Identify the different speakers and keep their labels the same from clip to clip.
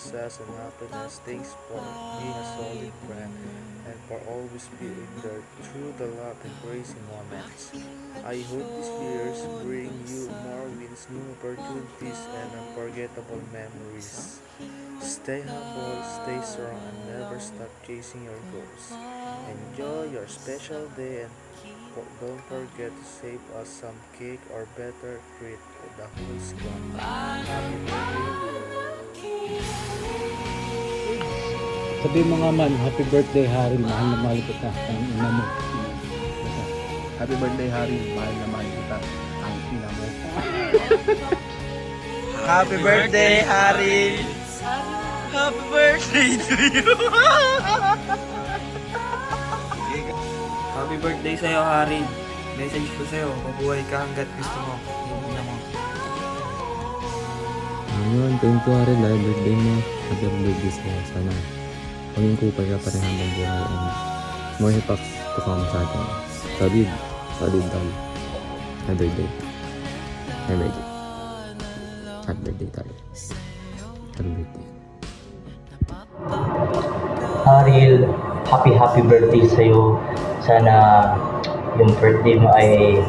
Speaker 1: success and happiness. Thanks for being a solid friend and for always being there through the love and crazy moments. I hope these years bring you more wins, new opportunities, and unforgettable memories. Stay humble, stay strong, and never stop chasing your goals. Enjoy your special day and don't forget to save us some cake or better treat for the whole squad. Happy birthday,
Speaker 2: Sabi mo nga man, happy birthday Harry, mahal na mahal kita. Ang ina mo.
Speaker 3: Happy birthday, Harry. Mahal na mahal kita. Ang ina mo.
Speaker 4: Happy birthday, Harry! Happy birthday to you! Happy birthday sa'yo, Harry. Message ko sa'yo, mabuhay ka hanggat gusto mo. Hindi na mo.
Speaker 5: Ayun, thank you Harry, dahil birthday mo. Happy birthday sa'yo. Sana maging kupay ka pa rin hanggang buhay and more hipaks to come sa atin. Solid tol. Happy birthday. Happy birthday. Happy birthday tol. Happy birthday.
Speaker 6: Haril, happy birthday sa'yo. Sana yung birthday mo ay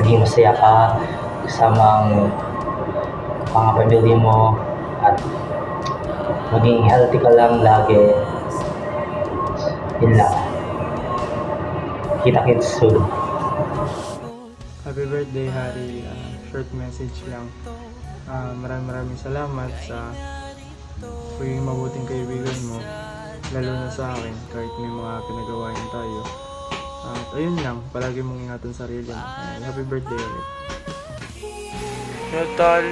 Speaker 6: maging masaya ka kasama ang mga pamilya mo at maging healthy ka lang lagi. Yun lang. Kita-kits soon.
Speaker 7: Happy birthday, Harry. Short message lang. Maraming salamat sa pagiging mabuting kaibigan mo. Lalo na sa akin, kahit may mga pinagawain tayo. At ayun lang, palagi mong ingatan sarili mo. Happy birthday ulit.
Speaker 4: So, tol,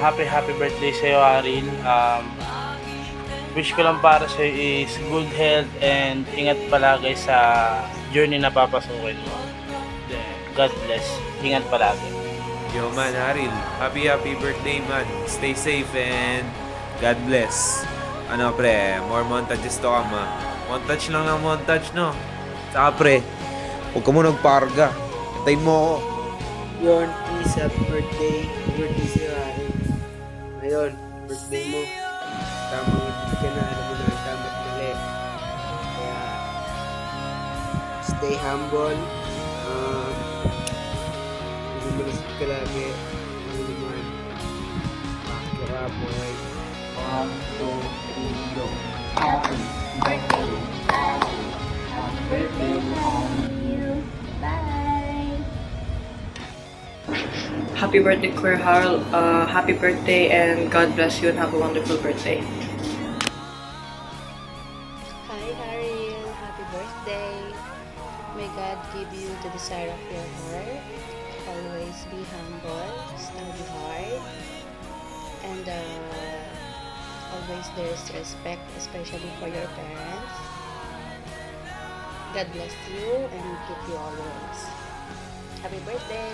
Speaker 4: happy birthday sa'yo, Harry. Wish ko lang para sa'yo is good health and ingat palagi sa journey na papasukin mo. God bless. Ingat palagi.
Speaker 8: Yo man, Haril. Happy birthday man. Stay safe and God bless. Ano pre, more montages to come ha. Montage lang ng montage no. Saka pre, huwag ka mo nagparga. Antayin mo ako.
Speaker 9: Yon, please, happy birthday. Happy birthday sa'yo, Harry. Ngayon, birthday mo. Tamang edit ka na, alam mo na ang tama't mali. Kaya, stay humble. Hindi mo nasip ka lagi. Ano naman, pakira mo ay 1, 2, 3, go. Happy birthday. Happy birthday to you. Bye.
Speaker 10: Happy birthday, Kuya Harold. Happy birthday and God bless you and have a wonderful birthday.
Speaker 11: Hi, Harry. Happy birthday. May God give you the desire of your heart. Always be humble, study hard, and always there's respect, especially for your parents. God bless you and keep you always. Happy birthday.